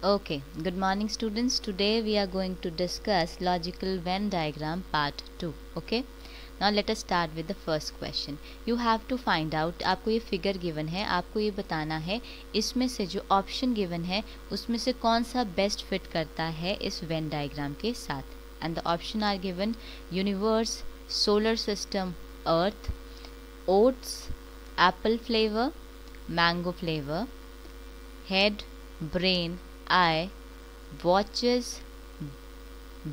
Okay, good morning students. Today we are going to discuss logical Venn diagram part 2. Okay, now let us start with the first question. You have to find out, आपको ये figure given है, आपको ये बताना है इसमें से जो ऑप्शन गिवन है उसमें से कौन सा बेस्ट फिट करता है इस वेन डायग्राम के साथ. And the option are given: universe, solar system, earth, oats, apple flavour, mango flavour, head, brain, eye, watches,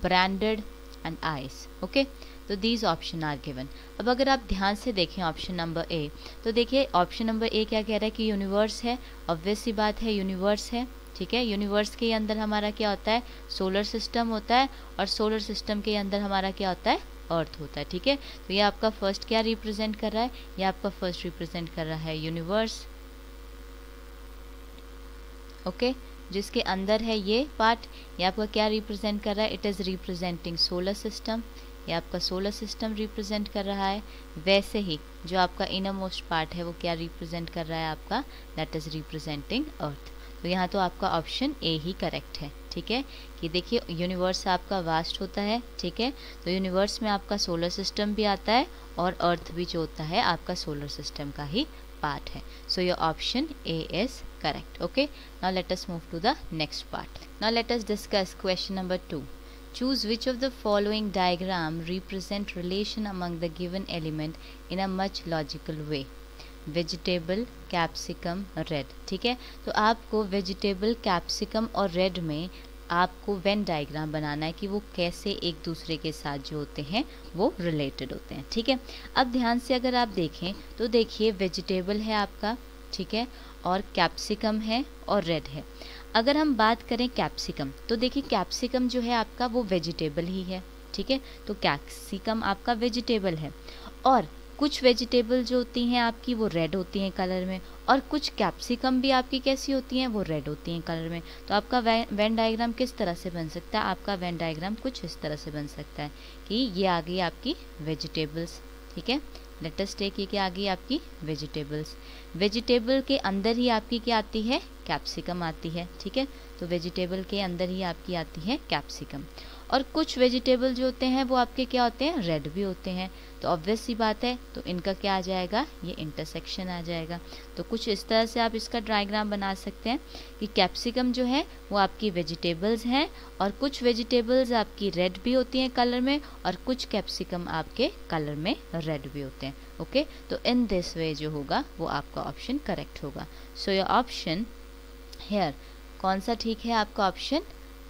branded and eyes. Okay, तो these option are given. अब अगर आप ध्यान से देखें ऑप्शन नंबर ए, तो देखिए ऑप्शन नंबर ए क्या कह रहा है कि यूनिवर्स है. ऑब्वियस सी बात है, यूनिवर्स है. ठीक है, यूनिवर्स के अंदर हमारा क्या होता है, सोलर सिस्टम होता है, और सोलर सिस्टम के अंदर हमारा क्या होता है, अर्थ होता है. ठीक है, तो ये आपका फर्स्ट क्या रिप्रेजेंट कर रहा है, ये आपका फर्स्ट रिप्रेजेंट कर रहा है यूनिवर्स. ओके, जिसके अंदर है ये पार्ट, ये आपका क्या रिप्रेजेंट कर रहा है, it is representing solar system. ये आपका सोलर सिस्टम रिप्रेजेंट कर रहा है. वैसे ही जो आपका इनर मोस्ट पार्ट है वो क्या रिप्रेजेंट कर रहा है आपका, दैट इज़ रिप्रेजेंटिंग अर्थ. तो यहाँ तो आपका ऑप्शन ए ही करेक्ट है. ठीक है, कि देखिए यूनिवर्स आपका वास्ट होता है. ठीक है, तो यूनिवर्स में आपका सोलर सिस्टम भी आता है और अर्थ भी जो होता है आपका सोलर सिस्टम का ही पार्ट है. So your option A is correct. Okay, now let us move to the next part. Now let us discuss question number 2. Choose which of the following diagram represent relation among the given element in a much logical way. Vegetable, capsicum, red. ठीक है, तो आपको vegetable, capsicum और red में आपको Venn diagram बनाना है कि वो कैसे एक दूसरे के साथ जो होते हैं वो रिलेटेड होते हैं. ठीक है, अब ध्यान से अगर आप देखें तो देखिए वेजिटेबल है आपका, ठीक है, और कैप्सिकम है और रेड है. अगर हम बात करें कैप्सिकम, तो देखिए कैप्सिकम जो है आपका वो वेजिटेबल ही है. ठीक है, तो कैप्सिकम आपका वेजिटेबल है, और कुछ वेजिटेबल जो होती हैं आपकी वो रेड होती हैं कलर में, और कुछ कैप्सिकम भी आपकी कैसी होती हैं, वो रेड होती हैं कलर में. तो आपका वेन डायग्राम किस तरह से बन सकता है, आपका वेन डायग्राम कुछ इस तरह से बन सकता है कि ये आ गई आपकी वेजिटेबल्स. ठीक है, लेट अस टेक, ये क्या आ गई आपकी वेजिटेबल्स. वेजिटेबल के अंदर ही आपकी क्या आती है, कैप्सिकम आती है. ठीक है, तो वेजिटेबल के अंदर ही आपकी आती है कैप्सिकम, और कुछ वेजिटेबल जो होते हैं वो आपके क्या होते हैं, रेड भी होते हैं. तो ऑब्वियस सी बात है, तो इनका क्या आ जाएगा, ये इंटरसेक्शन आ जाएगा. तो कुछ इस तरह से आप इसका डायग्राम बना सकते हैं कि कैप्सिकम जो है वो आपकी वेजिटेबल्स हैं, और कुछ वेजिटेबल्स आपकी रेड भी होती हैं कलर में, और कुछ कैप्सिकम आपके कलर में रेड भी होते हैं. ओके, तो इन दिस वे जो होगा वो आपका ऑप्शन करेक्ट होगा. सो योर ऑप्शन हेयर, कौन सा ठीक है आपका ऑप्शन,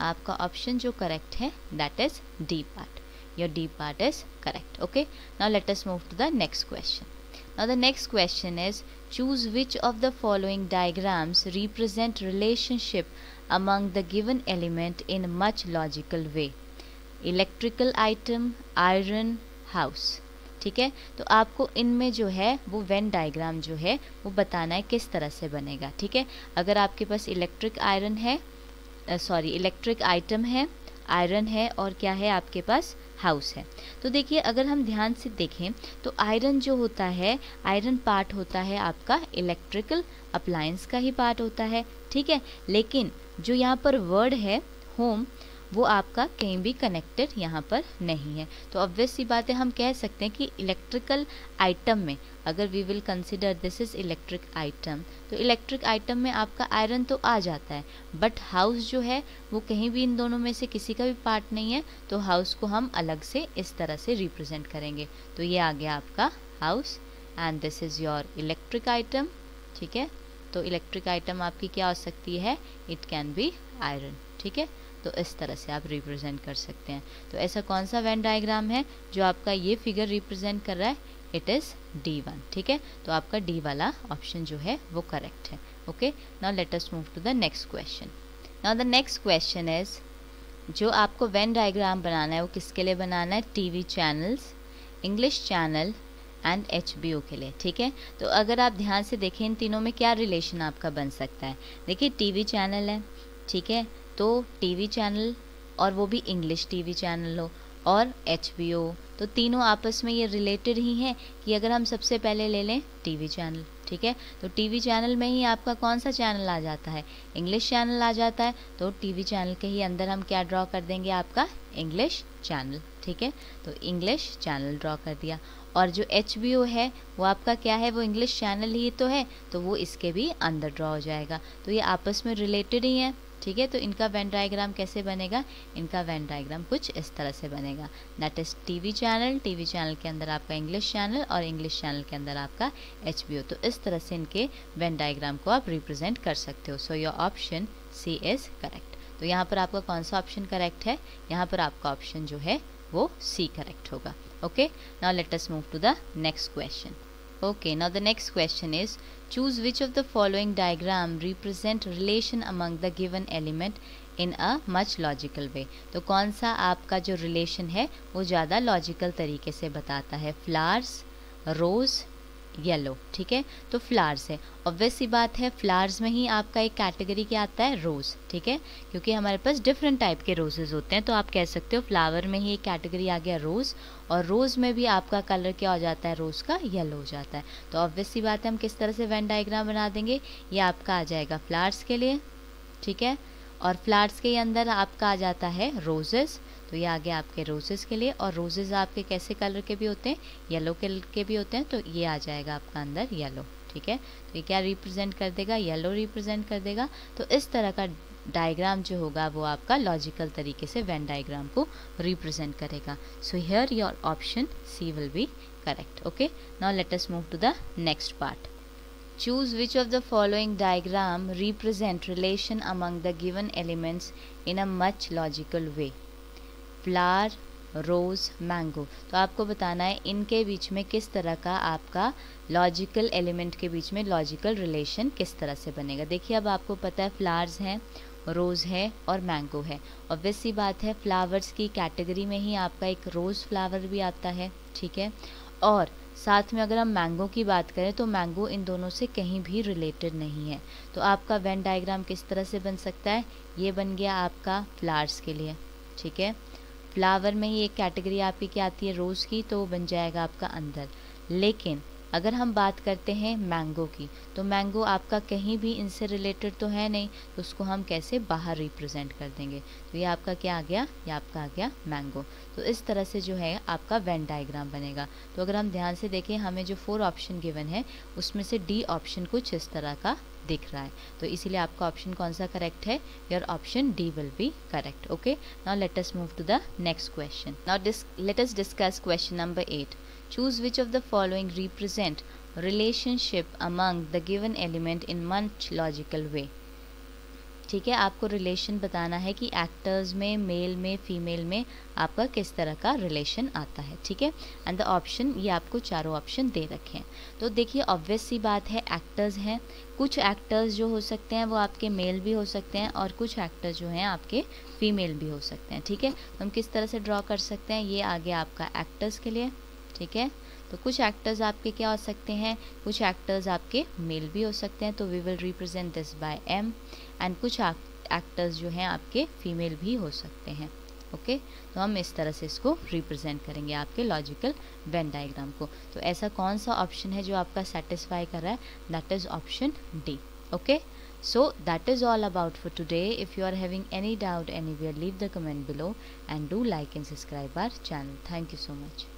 आपका ऑप्शन जो करेक्ट है that is D part. Your D part is correct. Okay, now let us move to the next question. Now the next question is, choose which of the following diagrams represent relationship among the given element in much logical way. Electrical item, iron, house. ठीक है, तो आपको इनमें जो है वो Venn diagram जो है वो बताना है किस तरह से बनेगा. ठीक है, अगर आपके पास इलेक्ट्रिक आयरन है, इलेक्ट्रिक आइटम है, आयरन है, और क्या है आपके पास, हाउस है. तो देखिए अगर हम ध्यान से देखें तो आयरन जो होता है, आयरन पार्ट होता है आपका इलेक्ट्रिकल अप्लायंस का ही पार्ट होता है. ठीक है, लेकिन जो यहाँ पर वर्ड है होम, वो आपका कहीं भी कनेक्टेड यहाँ पर नहीं है. तो ऑब्वियस सी बात है, हम कह सकते हैं कि इलेक्ट्रिकल आइटम में अगर we will consider this is electric item, तो इलेक्ट्रिक आइटम में आपका आयरन तो आ जाता है, बट हाउस जो है वो कहीं भी इन दोनों में से किसी का भी पार्ट नहीं है. तो हाउस को हम अलग से इस तरह से रिप्रेजेंट करेंगे. तो ये आ गया आपका house, and this is your electric item. ठीक है, तो इलेक्ट्रिक आइटम आपकी क्या हो सकती है, इट कैन बी आयरन. ठीक है, तो इस तरह से आप रिप्रेजेंट कर सकते हैं. तो ऐसा कौन सा वेन डायग्राम है जो आपका ये फिगर रिप्रेजेंट कर रहा है, इट इज़ D1. ठीक है, तो आपका डी वाला ऑप्शन जो है वो करेक्ट है. Okay, now let us move to the next question. Now the next question is, जो आपको वेन डायग्राम बनाना है वो किसके लिए बनाना है, TV channels, English channel and HBO के लिए. ठीक है, तो अगर आप ध्यान से देखें इन तीनों में क्या रिलेशन आपका बन सकता है. देखिए टीवी चैनल है, ठीक है, तो टीवी चैनल, और वो भी इंग्लिश टीवी चैनल हो, और HBO, तो तीनों आपस में ये रिलेटेड ही हैं कि अगर हम सबसे पहले ले लें टीवी चैनल, ठीक है, तो टीवी चैनल में ही आपका कौन सा चैनल आ जाता है, इंग्लिश चैनल आ जाता है। तो टीवी चैनल के ही अंदर हम क्या ड्रॉ कर देंगे, आपका इंग्लिश चैनल, ठीक है, तो इंग्लिश चैनल ड्रॉ कर दिया। और जो HBO है वो आपका क्या है, वो इंग्लिश चैनल ही तो है, तो वो इसके भी अंदर ड्रॉ हो जाएगा। तो ये आपस में रिलेटेड ही है, ठीक है। तो इनका वेन डायग्राम कैसे बनेगा, इनका वेन डायग्राम कुछ इस तरह से बनेगा, दैट इज टीवी चैनल के अंदर आपका इंग्लिश चैनल और इंग्लिश चैनल के अंदर आपका HBO। तो इस तरह से इनके वेन डायग्राम को आप रिप्रेजेंट कर सकते हो। So your option C is correct. तो यहाँ पर आपका कौन सा ऑप्शन करेक्ट है, यहाँ पर आपका ऑप्शन जो है वो C करेक्ट होगा। Okay, now let us move to the next question. Okay, now the next question is, choose which of the following diagram represent relation among the given element in a much logical way। तो कौन सा आपका जो relation है वो ज़्यादा logical तरीके से बताता है, फ्लावर्स, रोज़, येलो, ठीक है। तो फ्लावर्स है, ऑब्वियस सी बात है, फ्लावर्स में ही आपका एक कैटेगरी क्या आता है, रोज़, ठीक है, क्योंकि हमारे पास डिफरेंट टाइप के रोजेज़ होते हैं। तो आप कह सकते हो फ्लावर में ही एक कैटेगरी आ गया रोज़, और रोज़ में भी आपका कलर क्या हो जाता है, रोज़ का येलो हो जाता है। तो ऑब्वियस सी बात है, हम किस तरह से वेन डायग्राम बना देंगे, ये आपका आ जाएगा फ्लावर्स के लिए, ठीक है, और फ्लावर्स के अंदर आपका आ जाता है रोजेज़, तो ये आ गया आपके रोजेज़ के लिए। और रोजेज़ आपके कैसे कलर के भी होते हैं, येलो कलर के भी होते हैं, तो ये आ जाएगा आपका अंदर येलो, ठीक है। तो ये क्या रिप्रेजेंट कर देगा, येलो रिप्रेजेंट कर देगा। तो इस तरह का डायग्राम जो होगा वो आपका लॉजिकल तरीके से वेन डायग्राम को रिप्रेजेंट करेगा। So here your option C will be correct. Okay, now let us move to the next part. Choose which of the following diagram represent relation among the given elements in a much logical way। Flower, rose, mango. तो आपको बताना है इनके बीच में किस तरह का आपका लॉजिकल एलिमेंट के बीच में लॉजिकल रिलेशन किस तरह से बनेगा। देखिए अब आपको पता है फ्लावर्स हैं, रोज़ है और मैंगो है। ऑब्वियस सी बात है, फ्लावर्स की कैटेगरी में ही आपका एक रोज़ फ्लावर भी आता है, ठीक है। और साथ में अगर हम मैंगो की बात करें तो मैंगो इन दोनों से कहीं भी रिलेटेड नहीं है। तो आपका वेन डायग्राम किस तरह से बन सकता है, ये बन गया आपका फ्लावर्स के लिए, ठीक है। फ्लावर में ही एक कैटेगरी आपकी क्या आती है, रोज़ की, तो वो बन जाएगा आपका अंदर। लेकिन अगर हम बात करते हैं मैंगो की, तो मैंगो आपका कहीं भी इनसे रिलेटेड तो है नहीं, तो उसको हम कैसे बाहर रिप्रेजेंट कर देंगे। तो ये आपका क्या आ गया, ये आपका आ गया मैंगो। तो इस तरह से जो है आपका वेन डायग्राम बनेगा। तो अगर हम ध्यान से देखें, हमें जो 4 ऑप्शन गिवन है उसमें से D ऑप्शन कुछ इस तरह का दिख रहा है, तो इसीलिए आपका ऑप्शन कौन सा करेक्ट है, your option D will be correct. Okay, now let us move to the next question. Now let us discuss question number 8। Choose which of the following represent relationship among the given element in much logical way। ठीक है, आपको relation बताना है कि actors में, mail में, female में आपका किस तरह का रिलेशन आता है, ठीक है। एंड द ऑप्शन, ये आपको चारों ऑप्शन दे रखे हैं। तो देखिए ऑब्वियस सी बात है, एक्टर्स हैं, कुछ एक्टर्स जो हो सकते हैं वो आपके मेल भी हो सकते हैं और कुछ एक्टर्स जो हैं आपके फीमेल भी हो सकते हैं, ठीक है। तो हम किस तरह से ड्रॉ कर सकते हैं, ये आ गया आपका एक्टर्स के लिए, ठीक है। तो कुछ एक्टर्स आपके क्या हो सकते हैं, कुछ एक्टर्स आपके मेल भी हो सकते हैं, तो we will represent this by M। And कुछ एक्टर्स जो हैं आपके फीमेल भी हो सकते हैं, ओके। तो हम इस तरह से इसको रिप्रेजेंट करेंगे आपके लॉजिकल वेन डायग्राम को। तो ऐसा कौन सा ऑप्शन है जो आपका सेटिस्फाई कर रहा है, that is option D। Okay, so that is all about for today. If you are having any doubt anywhere, leave the comment below and do like and subscribe our channel. Thank you so much.